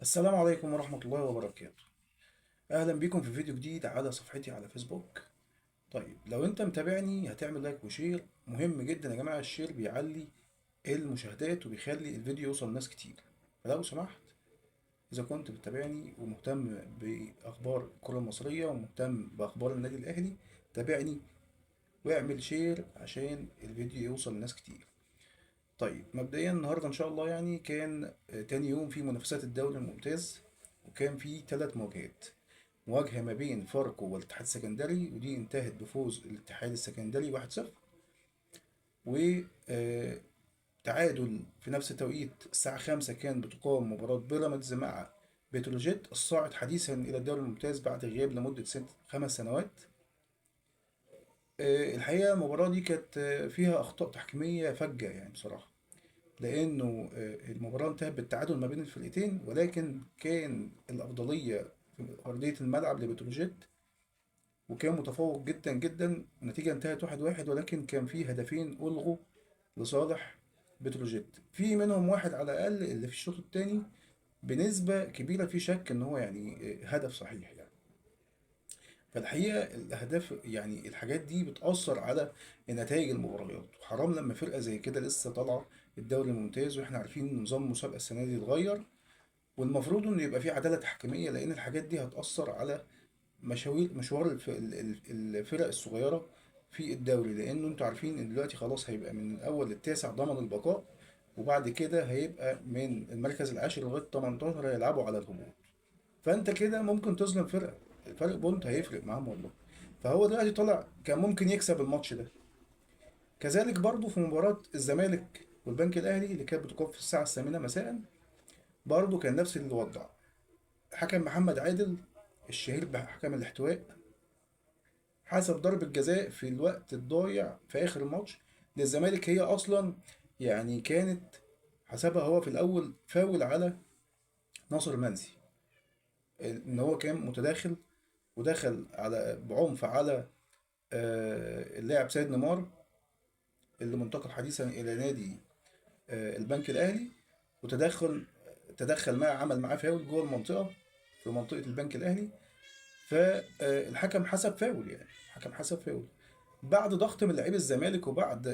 السلام عليكم ورحمة الله وبركاته. أهلا بكم في فيديو جديد على صفحتي على فيسبوك. طيب لو أنت متابعني هتعمل لايك وشير، مهم جدا يا جماعة. الشير بيعلي المشاهدات وبيخلي الفيديو يوصل لناس كتير. فلو سمحت، إذا كنت بتتابعني ومهتم بأخبار الكرة المصرية ومهتم بأخبار النادي الأهلي، تابعني واعمل شير عشان الفيديو يوصل لناس كتير. طيب مبدئيا النهارده ان شاء الله كان تاني يوم في منافسات الدوري الممتاز، وكان في ثلاث مواجهات. مواجهة ما بين فاركو والاتحاد السكندري، ودي انتهت بفوز الاتحاد السكندري 1-0. وتعادل في نفس التوقيت الساعة 5 كان بتقام مباراة بيراميدز مع بتروجيت الصاعد حديثا إلى الدوري الممتاز بعد غياب لمدة 5 سنوات. الحقيقة المباراة دي كانت فيها أخطاء تحكيمية فجة يعني بصراحة، لأنه المباراة انتهت بالتعادل ما بين الفرقتين، ولكن كان الأفضلية في أرضية الملعب لبتروجيت، وكان متفوق جدا جدا. النتيجة انتهت 1-1، ولكن كان في هدفين ألغوا لصالح بتروجيت، في منهم واحد على الأقل اللي في الشوط الثاني بنسبة كبيرة في شك إن هو هدف صحيح يعني. فالحقيقة الأهداف يعني الحاجات دي بتأثر على نتائج المباريات، وحرام لما فرقة زي كده لسه طالعة الدوري الممتاز، واحنا عارفين ان نظام المسابقة السنة دي اتغير، والمفروض انه يبقى في عدالة تحكيمية، لأن الحاجات دي هتأثر على مشوار الفرق الصغيرة في الدوري. لأنه انتوا عارفين ان دلوقتي خلاص هيبقى من الأول للتاسع ضمن البقاء، وبعد كده هيبقى من المركز العاشر لغاية 18 هيلعبوا على الهبوط. فانت كده ممكن تظلم فرقه، الفرق بونت هيفرق معاهم والله. فهو دلوقتي طلع كان ممكن يكسب الماتش ده. كذلك برضو في مباراة الزمالك والبنك الأهلي اللي كانت بتقام في الساعة الثامنة مساء، برضو كان نفس الوضع. حكم محمد عادل الشهير بحكم الاحتواء حسب ضربة جزاء في الوقت الضايع في آخر الماتش للزمالك. هي أصلا كانت حسبها هو في الأول فاول على ناصر منسي، إن هو كان متداخل ودخل على بعنف على اللاعب سيد نيمار اللي منتقل حديثا الى نادي البنك الاهلي، تدخل معاه، عمل معاه فاول جوه المنطقه، في منطقه البنك الاهلي. فالحكم حسب فاول، يعني الحكم حسب فاول بعد ضغط من لعيب الزمالك، وبعد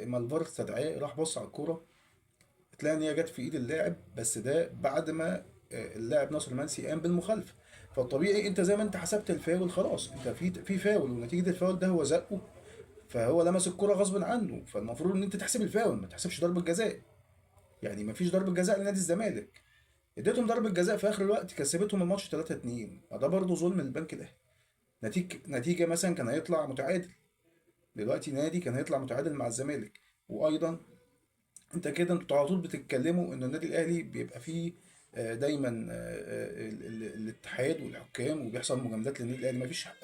ما الفار استدعاه راح بص على الكوره، تلاقي ان هي جت في ايد اللاعب، بس ده بعد ما اللاعب ناصر منسي قام بالمخالفه. فالطبيعي انت زي ما انت حسبت الفاول خلاص، انت في فاول، ونتيجه الفاول ده هو زقه، فهو لمس الكرة غصب عنه، فالمفروض ان انت تحسب الفاول ما تحسبش ضربة جزاء. يعني ما فيش ضربة جزاء لنادي الزمالك، اديتهم ضربة جزاء في اخر الوقت كسبتهم الماتش 3-2. ده برضه ظلم للبنك الاهلي. نتيجة مثلا كان هيطلع متعادل، دلوقتي نادي كان هيطلع متعادل مع الزمالك. وايضا انت كده انتوا على طول بتتكلموا ان النادي الاهلي بيبقى فيه دايما الاتحاد والحكام، وبيحصل مجاملات للنادي الاهلي.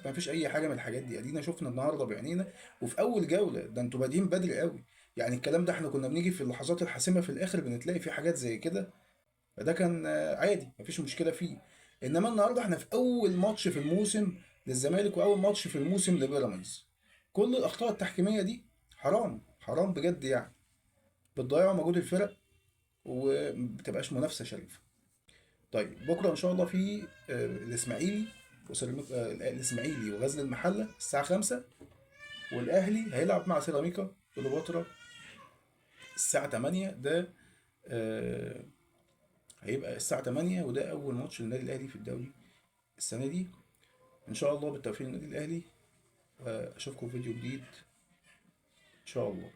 ما فيش اي حاجه من الحاجات دي، ادينا شفنا النهارده بعينينا. وفي اول جوله ده انتوا بادئين بدري قوي، يعني الكلام ده احنا كنا بنيجي في اللحظات الحاسمه في الاخر بنتلاقي في حاجات زي كده. فده كان عادي، مفيش مشكله فيه. انما النهارده احنا في اول ماتش في الموسم للزمالك، واول ماتش في الموسم لبيراميدز، كل الاخطاء التحكيميه دي حرام حرام بجد يعني، بتضيعوا مجهود الفرق ومبتبقاش منافسه شريفه. طيب بكره ان شاء الله في الاسماعيلي الاسماعيلي وغزل المحله الساعه 5، والاهلي هيلعب مع سيراميكا كليوباترا الساعه 8. ده آه، هيبقى الساعه 8، وده اول ماتش للنادي الاهلي في الدوري السنه دي. ان شاء الله بالتوفيق للنادي الاهلي. اشوفكم في فيديو جديد ان شاء الله.